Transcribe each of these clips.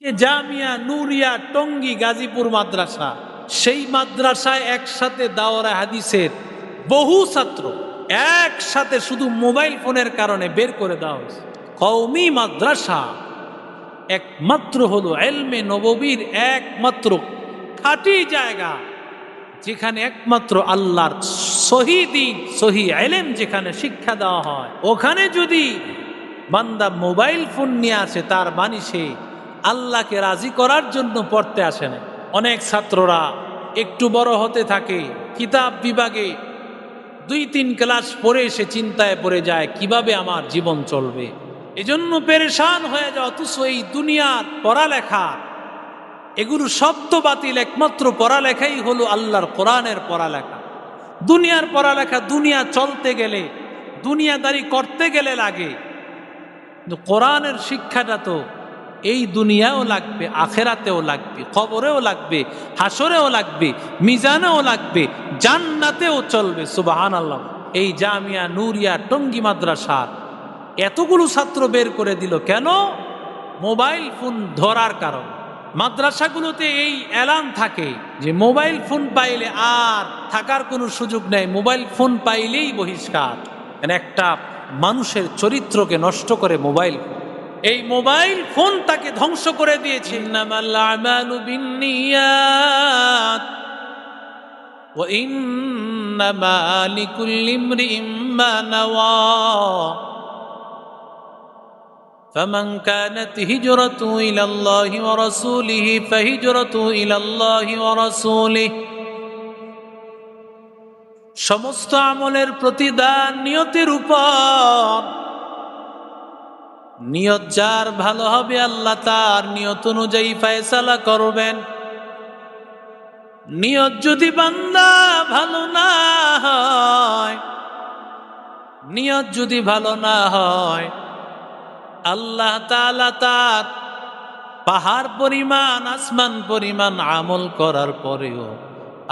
যে জামিয়া নুরিয়া টঙ্গী গাজীপুর মাদ্রাসা, সেই মাদ্রাসায় একসাথে দাওরা হাদিসের বহু ছাত্র একসাথে শুধু মোবাইল ফোনের কারণে বের করে দেওয়া হয়েছে। কওমি মাদ্রাসা একমাত্র হলো ইলমে নববীর একমাত্র খাঁটি জায়গা, যেখানে একমাত্র আল্লাহর সহি দ্বীন সহি ইলম যেখানে শিক্ষা দেওয়া হয়। ওখানে যদি বান্দা মোবাইল ফোন নিয়ে আসে, তার মানে সে আল্লাহকে রাজি করার জন্য পড়তে আসে না। অনেক ছাত্ররা একটু বড় হতে থাকে, কিতাব বিভাগে 2-3 ক্লাস পড়ে সে চিন্তায় পড়ে যায় কিভাবে আমার জীবন চলবে, এজন্য পেরেশান হয়ে যায়। অথচ এই দুনিয়ার পড়ালেখা এগুলো সব তো বাতিল, একমাত্র পড়ালেখাই হলো আল্লাহর কোরআনের পড়ালেখা। দুনিয়ার পড়ালেখা দুনিয়া চলতে গেলে, দুনিয়াদারি করতে গেলে লাগে, কিন্তু কোরআনের শিক্ষাটা তো এই দুনিয়াও লাগবে, আখেরাতেও লাগবে, কবরেও লাগবে, হাসরেও লাগবে, মিজানেও লাগবে, জান্নাতেও চলবে। সুবহানাল্লাহ। এই জামিয়া নুরিয়া টঙ্গী মাদ্রাসা এতগুলো ছাত্র বের করে দিল কেন? মোবাইল ফোন ধরার কারণ। মাদ্রাসাগুলোতে এই এলান থাকে যে মোবাইল ফোন পাইলে আর থাকার কোনো সুযোগ নেই, মোবাইল ফোন পাইলেই বহিষ্কার। একটা মানুষের চরিত্রকে নষ্ট করে মোবাইল ফোন। এই মোবাইল ফোন তাকে ধ্বংস করে দিয়েছে। ইন্নামাল আমালু বিন্নিয়াত ওয়া ইন্নামা লিকুল্লি ইমরিইম মা নাওয়া ফামান কানাত হিজরাতুহু ইলাল্লাহি ওয়া রাসূলিহি ফাহিজরাতুহু ইলাল্লাহি ওয়া রাসূলিহি। সমস্ত আমলের প্রতিদান নিয়তের উপর। নিয়ত যার ভালো হবে আল্লাহ তার নিয়ত অনুযায়ী ফয়সালা করবেন। নিয়ত যদি বান্দা ভালো না হয়, নিয়ত যদি ভালো না হয়, আল্লাহ তাআলা তার পাহাড় পরিমাণ আসমান পরিমাণ আমল করার পরেও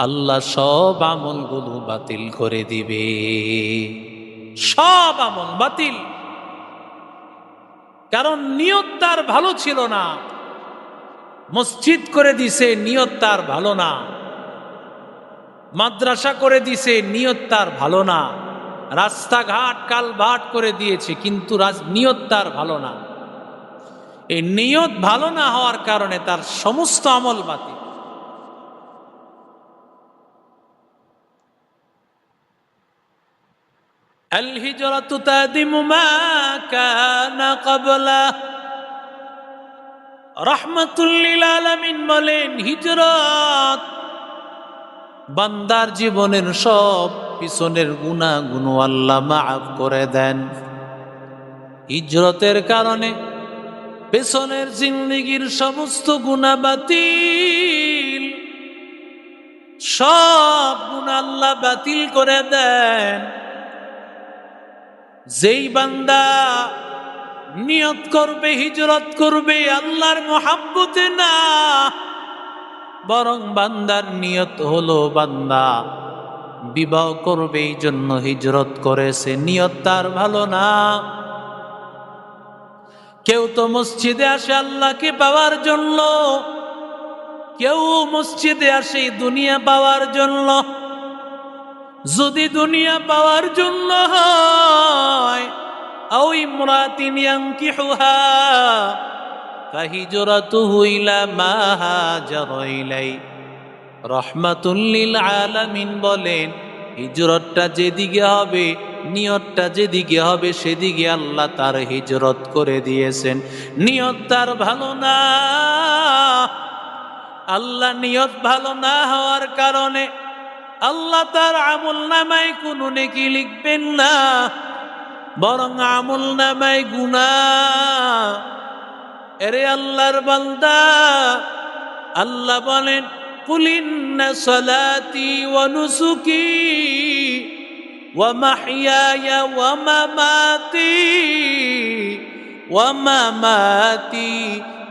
আল্লাহ সব আমলগুলো বাতিল করে দিবে। সব আমল বাতিল, কারণ নিয়ত তার ভালো ছিল না। মসজিদ করে দিছে, নিয়ত তার ভালো না। মাদ্রাসা করে দিছে, নিয়ত তার ভালো না। রাস্তাঘাট কালভার্ট করে দিয়েছে, কিন্তু নিয়ত তার ভালো না। এই নিয়ত ভালো না হওয়ার কারণে তার সমস্ত আমল বাতিল। আল হিজরাতু তাদিমু মা কানা ক্বাবলা। রাহমাতুল লিল আলামিন বলেন, হিজরত বান্দার জীবনের সব পিছনের গুনাহগুলো আল্লাহ মাফ করে দেন। হিজরতের কারণে পেছনের জিন্দেগির সমস্ত গুনাহ বাতিল, সব গুনাহ আল্লাহ বাতিল করে দেন। যেই বান্দা নিয়ত করবে, হিজরত করবে আল্লাহর মহব্বতে না, বরং বান্দার নিয়ত হলো বান্দা বিবাহ করবে, এই জন্য হিজরত করেছে, নিয়ত তার ভালো না। কেউ তো মসজিদে আসে আল্লাহকে পাওয়ার জন্য, কেউ মসজিদে আসে দুনিয়া পাওয়ার জন্য। যদি দুনিয়া পাওয়ার জন্য হয়, আও ইমরাতিন ইয়ানকিহুহা ফাহিজরাতুহু ইলা মা হাজারা ইলাই। রাহমাতুল লিল আলামিন বলেন, হিজরতটা যেদিকে হবে, নিয়তটা যেদিকে হবে, সেদিকে আল্লাহ তার হিজরত করে দিয়েছেন। নিয়ত তার ভালো না, আল্লাহ নিয়ত ভালো না হওয়ার কারণে আল্লাহ তার আমল নামায় কোনো নেকি লিখবেন না, বরং আমল নামায় গুনাহ। এরে আল্লাহর বান্দা, আল্লাহ বলেন, কুল ইন্না সালাতি ওয়া নুসুকি ওয়া মাহইয়ায়া ওয়া মামাতি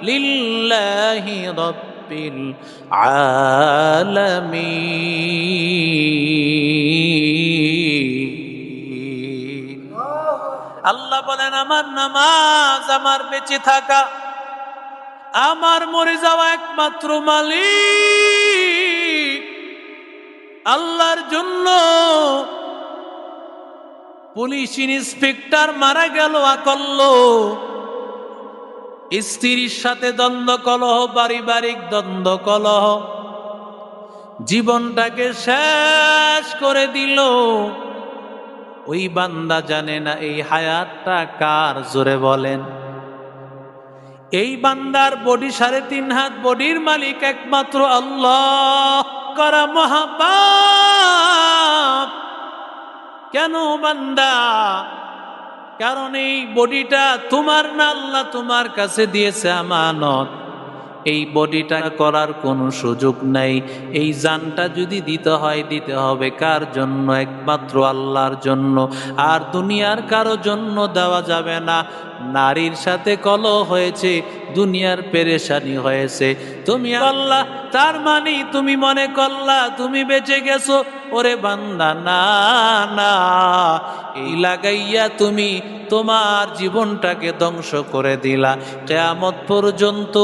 লিল্লাহি রাব্বিল আলামিন। আল্লাহ বলেন, আমার নামাজ, আমার বেঁচে থাকা, আমার মরে যাওয়া একমাত্র মালিক আল্লাহর জন্য পুলিশ ইন্সপেক্টর মারা গেল আকল্য, স্ত্রীর সাথে দ্বন্দ্ব কলহ, পারিবারিক দ্বন্দ্ব কলহ, জীবনটাকে শেষ করে দিল। ওই বান্দা জানে না এই হায়াতটা কার, জোরে বলেন। এই বান্দার বডি 3.5 হাত, বডির মালিক একমাত্র আল্লাহ। করা মহাপাপ কেন বান্দা? কারণ এই বডিটা তোমার না, আল্লাহ তোমার কাছে দিয়েছে আমানত। এই বডিটা করার কোনো সুযোগ নাই। এই জানটা যদি দিতে হয়, দিতে হবে কার জন্য? একমাত্র আল্লাহর জন্য। আর দুনিয়ার কারো জন্য দেওয়া যাবে না। নারীর সাথে কলহ হয়েছে, দুনিয়ার পেরেশানি হয়েছে, তুমি আল্লাহ, তার মানে তুমি মনে করলা তুমি বেঁচে গেছো। ওরে বান্দা, না না, এই লাগাইয়া তুমি তোমার জীবনটাকে ধ্বংস করে দিলা। কিয়ামত পর্যন্ত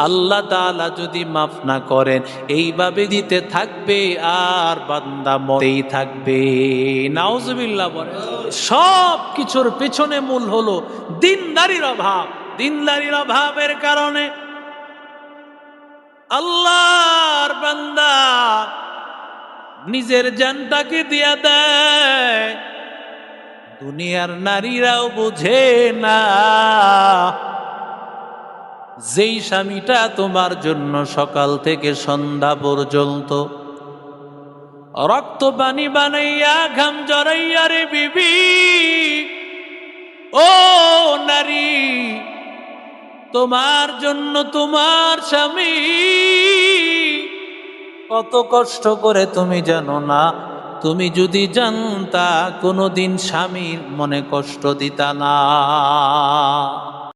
আল্লাহ তাআলা যদি মাফ না করেন, এইভাবে দিতে থাকবে আর বান্দা মরেই থাকবে। নাউজুবিল্লাহ বলে। সব কিছুর পেছনে মূল হলো দিনদারির অভাব। দিনদারির অভাবের কারণে আল্লাহর বান্দা নিজের জানটাকে দিয়া দেয়। দুনিয়ার নারীরাও বোঝে না, যেই স্বামীটা তোমার জন্য সকাল থেকে সন্ধ্যা পর্যন্ত রক্ত পানি বানাইয়া ঘাম জড়াইয়া রে বিবি, ও নারী, তোমার জন্য তোমার স্বামী কত কষ্ট করে তুমি জানো না? তুমি যদি জানতা কোনোদিন স্বামীর মনে কষ্ট দিতা না।